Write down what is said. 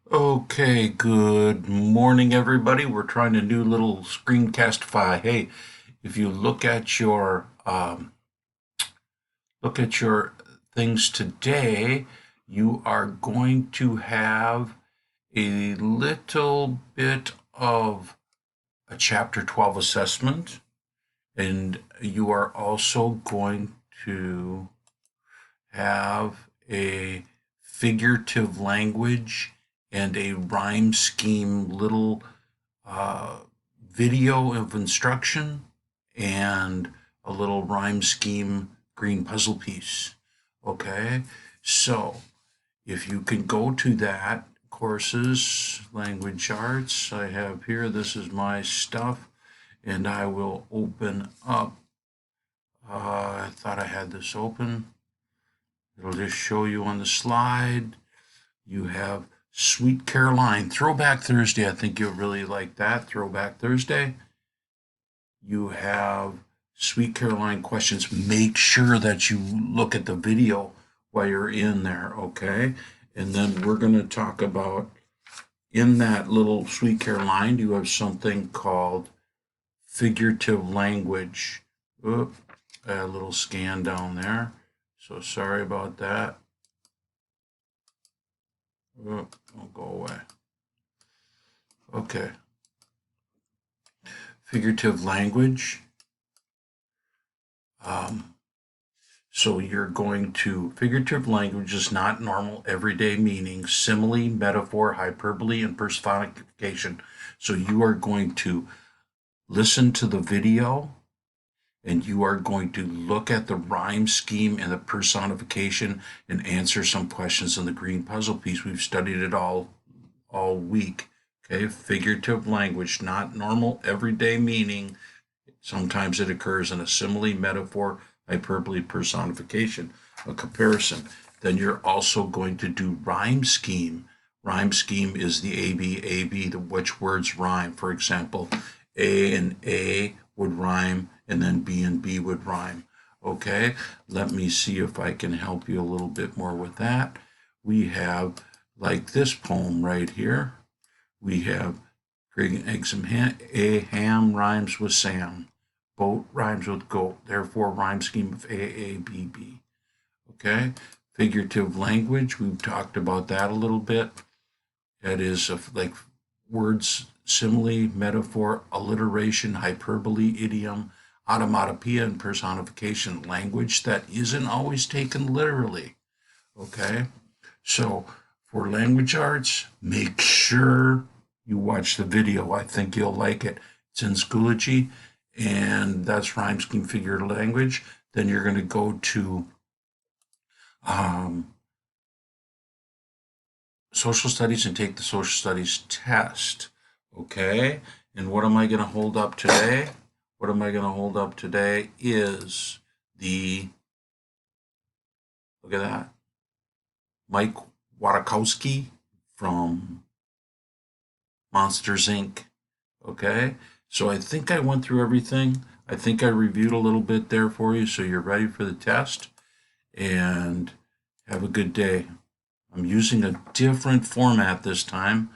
Okay, good morning, everybody. We're trying a new little screencastify. Hey, if you look at your things today, you are going to have a little bit of a Chapter 12 assessment, and you are also going to have a figurative language and a rhyme scheme little uh, video of instruction and a little rhyme scheme green puzzle piece. Okay, so if you can go to that courses, language arts, I have here, this is my stuff, and I will open up. I thought I had this open. It'll just show you on the slide. You have Sweet Caroline, Throwback Thursday. I think you'll really like that, Throwback Thursday. You have Sweet Caroline questions. Make sure that you look at the video while you're in there, okay? And then we're going to talk about in that little Sweet Caroline, you have something called figurative language. Oop, a little scan down there. So sorry about that. Oop, don't go away. Okay. Figurative language. Um, So you're going to figurative language is not normal everyday meaning, simile, metaphor, hyperbole, and personification. So you are going to listen to the video and you are going to look at the rhyme scheme and the personification and answer some questions in the green puzzle piece. We've studied it all week. Okay, figurative language, not normal everyday meaning. Sometimes it occurs in a simile, metaphor, hyperbole, personification, a comparison. Then you're also going to do rhyme scheme. Rhyme scheme is the A, B, which words rhyme. For example, A and A would rhyme, and then B and B would rhyme. Okay, let me see if I can help you a little bit more with that. We have, like this poem right here, we have creating eggs and ham. A ham rhymes with Sam. Boat rhymes with goat. Therefore, rhyme scheme of A, B, B. Okay? Figurative language, we've talked about that a little bit. That is like words, simile, metaphor, alliteration, hyperbole, idiom, automatopoeia, and personification. Language that isn't always taken literally. Okay? So, for language arts, make sure you watch the video. I think you'll like it. It's in Schoology, and that's rhyme scheme figure language. Then you're going to go to um, social studies and take the social studies test. Okay, and what am I going to hold up today? What am I going to hold up today is the, look at that, Mike Watakowski from Monsters Inc. Okay, so I think I went through everything. I think I reviewed a little bit there for you, so you're ready for the test. And have a good day. I'm using a different format this time.